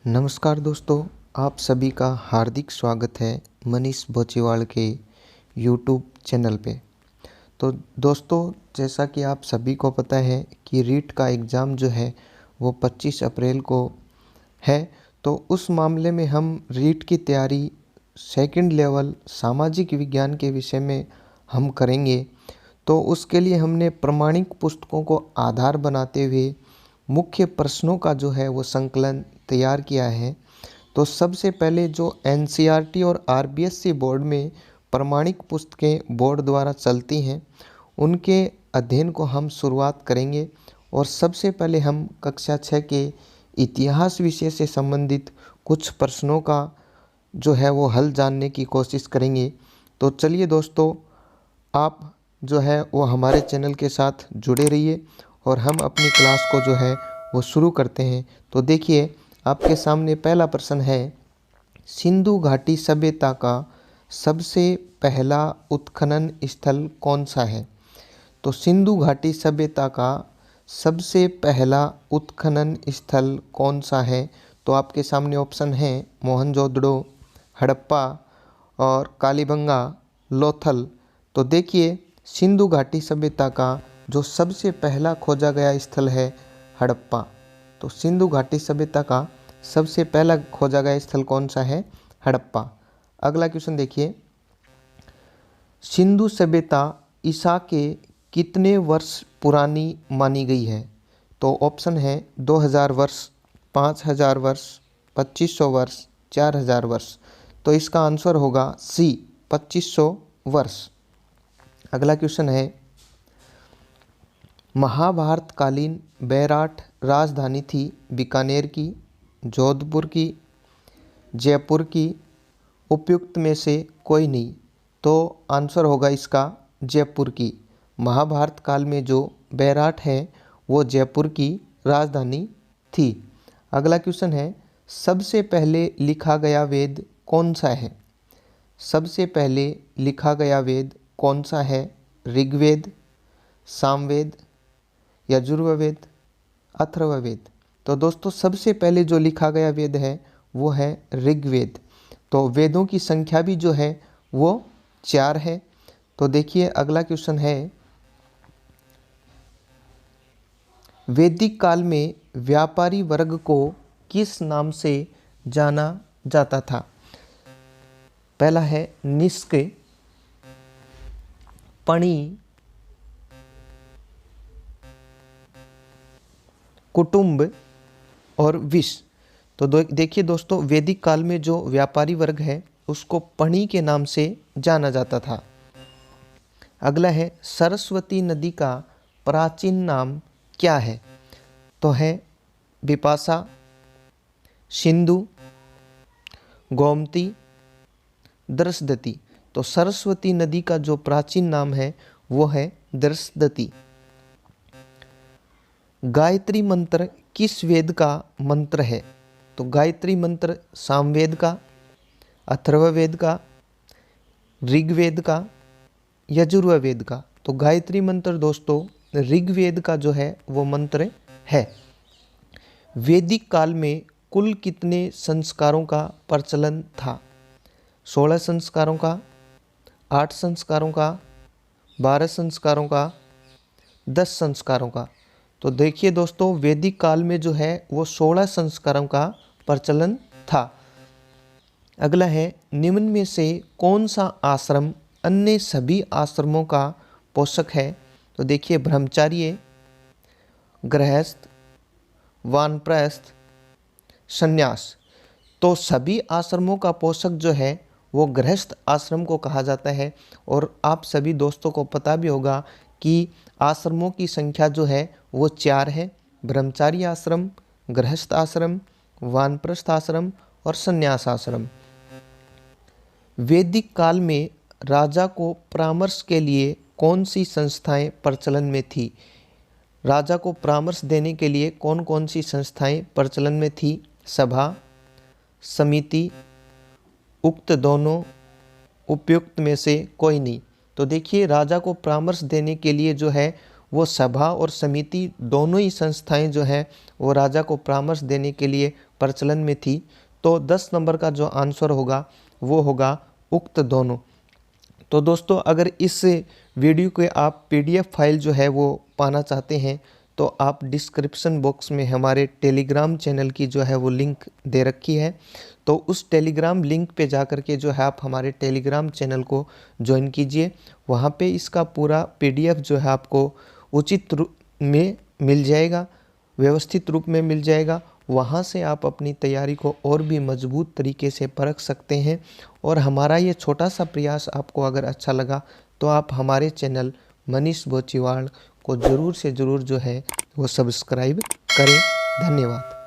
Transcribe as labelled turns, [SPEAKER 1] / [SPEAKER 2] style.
[SPEAKER 1] नमस्कार दोस्तों, आप सभी का हार्दिक स्वागत है मनीष बोचीवाल के यूट्यूब चैनल पे। तो दोस्तों, जैसा कि आप सभी को पता है कि रीट का एग्ज़ाम जो है वो 25 अप्रैल को है। तो उस मामले में हम रीट की तैयारी सेकंड लेवल सामाजिक विज्ञान के विषय में हम करेंगे। तो उसके लिए हमने प्रमाणिक पुस्तकों को आधार बनाते हुए मुख्य प्रश्नों का जो है वो संकलन तैयार किया है। तो सबसे पहले जो एनसीईआरटी और आरबीएसई बोर्ड में प्रमाणिक पुस्तकें बोर्ड द्वारा चलती हैं, उनके अध्ययन को हम शुरुआत करेंगे। और सबसे पहले हम कक्षा 6 के इतिहास विषय से संबंधित कुछ प्रश्नों का जो है वो हल जानने की कोशिश करेंगे। तो चलिए दोस्तों, आप जो है वो हमारे चैनल के साथ जुड़े रहिए और हम अपनी क्लास को जो है वो शुरू करते हैं। तो देखिए, आपके सामने पहला प्रश्न है, सिंधु घाटी सभ्यता का सबसे पहला उत्खनन स्थल कौन सा है? तो सिंधु घाटी सभ्यता का सबसे पहला उत्खनन स्थल कौन सा है? तो आपके सामने ऑप्शन है मोहनजोदड़ो, हड़प्पा और कालीबंगा, लोथल। तो देखिए, सिंधु घाटी सभ्यता का जो सबसे पहला खोजा गया स्थल है हड़प्पा। तो सिंधु घाटी सभ्यता का सबसे पहला खोजा गया स्थल कौन सा है? हड़प्पा। अगला क्वेश्चन देखिए, सिंधु सभ्यता ईसा के कितने वर्ष पुरानी मानी गई है? तो ऑप्शन है 2000 वर्ष, 5000 वर्ष, 2500 वर्ष, 4000 वर्ष। तो इसका आंसर होगा सी, 2500 वर्ष। अगला क्वेश्चन है, महाभारतकालीन बैराठ राजधानी थी बीकानेर की, जोधपुर की, जयपुर की, उपयुक्त में से कोई नहीं। तो आंसर होगा इसका जयपुर की। महाभारत काल में जो बैराठ है वो जयपुर की राजधानी थी। अगला क्वेश्चन है, सबसे पहले लिखा गया वेद कौन सा है? सबसे पहले लिखा गया वेद कौन सा है? ऋग्वेद, सामवेद, यजुर्वेद, अथर्ववेद। तो दोस्तों, सबसे पहले जो लिखा गया वेद है वो है ऋग्वेद। तो वेदों की संख्या भी जो है वो 4 है। तो देखिए, अगला क्वेश्चन है, वैदिक काल में व्यापारी वर्ग को किस नाम से जाना जाता था? पहला है निष्क, पणी, कुटुंब और विष। तो देखिए दोस्तों, वैदिक काल में जो व्यापारी वर्ग है उसको पणी के नाम से जाना जाता था। अगला है, सरस्वती नदी का प्राचीन नाम क्या है? तो है बिपाशा, सिंधु, गोमती, दृशदती। तो सरस्वती नदी का जो प्राचीन नाम है वो है दृशदती। गायत्री मंत्र किस वेद का मंत्र है? तो गायत्री मंत्र सामवेद का, अथर्ववेद का, ऋग्वेद का, यजुर्वेद का। तो गायत्री मंत्र दोस्तों ऋग्वेद का जो है वो मंत्र है। वैदिक काल में कुल कितने संस्कारों का प्रचलन था? 16 संस्कारों का, 8 संस्कारों का, 12 संस्कारों का, 10 संस्कारों का। तो देखिए दोस्तों, वैदिक काल में जो है वो 16 संस्कारों का प्रचलन था। अगला है, निम्न में से कौन सा आश्रम अन्य सभी आश्रमों का पोषक है? तो देखिए, ब्रह्मचार्य, गृहस्थ, वानप्रस्थ, संन्यास। तो सभी आश्रमों का पोषक जो है वो गृहस्थ आश्रम को कहा जाता है। और आप सभी दोस्तों को पता भी होगा कि आश्रमों की संख्या जो है वो 4 है, ब्रह्मचारी आश्रम, गृहस्थ आश्रम, वानप्रस्थ आश्रम और संन्यास आश्रम। वैदिक काल में राजा को परामर्श के लिए कौन सी संस्थाएं प्रचलन में थी? राजा को परामर्श देने के लिए कौन कौन सी संस्थाएं प्रचलन में थी? सभा, समिति, उक्त दोनों, उपयुक्त में से कोई नहीं। तो देखिए, राजा को परामर्श देने के लिए जो है वो सभा और समिति दोनों ही संस्थाएं जो है वो राजा को परामर्श देने के लिए प्रचलन में थी। तो 10 नंबर का जो आंसर होगा वो होगा उक्त दोनों। तो दोस्तों अगर इस वीडियो के आप PDF फाइल जो है वो पाना चाहते हैं तो आप डिस्क्रिप्शन बॉक्स में हमारे टेलीग्राम चैनल की जो है वो लिंक दे रखी है। तो उस टेलीग्राम लिंक पे जा कर के जो है आप हमारे टेलीग्राम चैनल को ज्वाइन कीजिए। वहाँ पे इसका पूरा PDF जो है आपको उचित रूप में मिल जाएगा, व्यवस्थित रूप में मिल जाएगा। वहाँ से आप अपनी तैयारी को और भी मजबूत तरीके से परख सकते हैं। और हमारा ये छोटा सा प्रयास आपको अगर अच्छा लगा तो आप हमारे चैनल मनीष बोचीवाल को ज़रूर से ज़रूर जो है वो सब्सक्राइब करें। धन्यवाद।